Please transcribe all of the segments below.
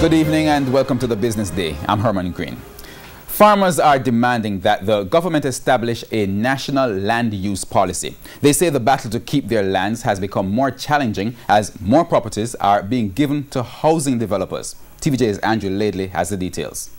Good evening and welcome to the Business Day. I'm Herman Green. Farmers are demanding that the government establish a national land use policy. They say the battle to keep their lands has become more challenging as more properties are being given to housing developers. TVJ's Andrew Laidley has the details.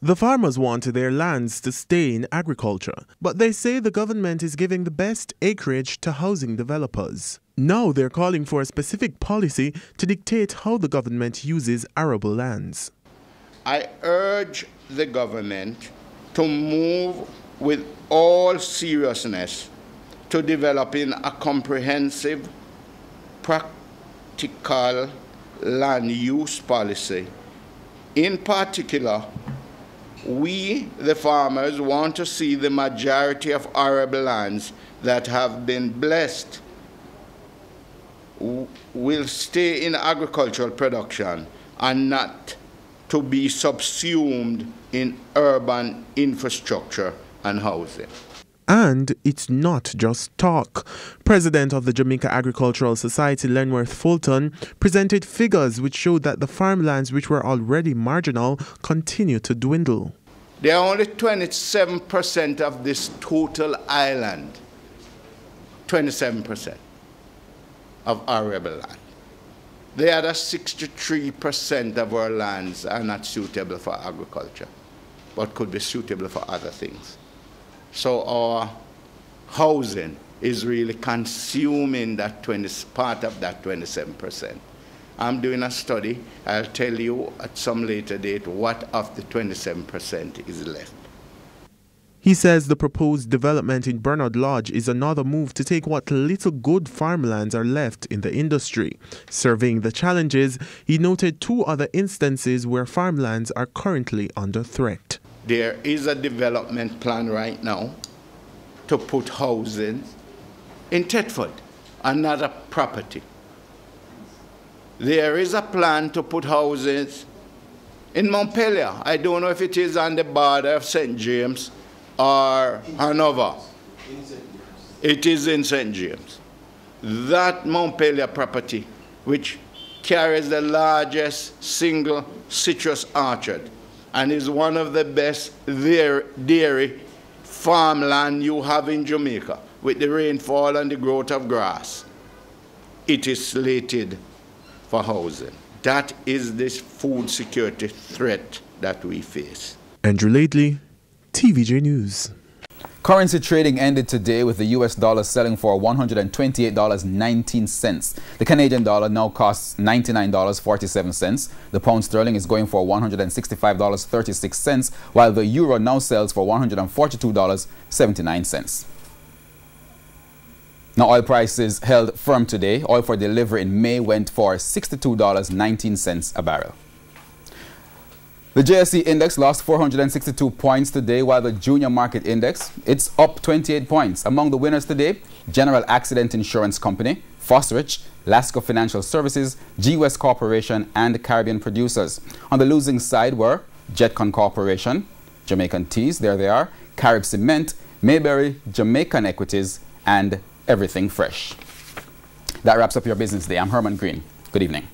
The farmers want their lands to stay in agriculture, but they say the government is giving the best acreage to housing developers. Now they're calling for a specific policy to dictate how the government uses arable lands. I urge the government to move with all seriousness to developing a comprehensive, practical land use policy. In particular, we, the farmers, want to see the majority of arable lands that have been blessed will stay in agricultural production and not to be subsumed in urban infrastructure and housing. And it's not just talk. President of the Jamaica Agricultural Society, Lenworth Fulton, presented figures which showed that the farmlands which were already marginal continue to dwindle. They are only 27% of this total island, 27% of arable land. The other 63% of our lands are not suitable for agriculture, but could be suitable for other things. So our housing is really consuming that part of that 27%. I'm doing a study. I'll tell you at some later date what of the 27% is left. He says the proposed development in Bernard Lodge is another move to take what little good farmlands are left in the industry. Surveying the challenges, he noted two other instances where farmlands are currently under threat. There is a development plan right now to put housing in Thetford, another property. There is a plan to put houses in Montpelier. I don't know if it is on the border of St. James or Hanover. It is in St. James. That Montpelier property, which carries the largest single citrus orchard and is one of the best dairy farmland you have in Jamaica, with the rainfall and the growth of grass, it is slated for housing. That is this food security threat that we face. Andrew Laidley, TVJ News. Currency trading ended today with the US dollar selling for $128.19. The Canadian dollar now costs $99.47. The pound sterling is going for $165.36, while the euro now sells for $142.79. Now, oil prices held firm today. Oil for delivery in May went for $62.19 a barrel. The JSE index lost 462 points today, while the junior market index, it's up 28 points. Among the winners today, General Accident Insurance Company, Fosrich, Lasco Financial Services, GWest Corporation, and Caribbean Producers. On the losing side were Jetcon Corporation, Jamaican Teas, there they are, Carib Cement, Mayberry, Jamaican Equities, and Everything Fresh. That wraps up your Business Day. I'm Herman Green. Good evening.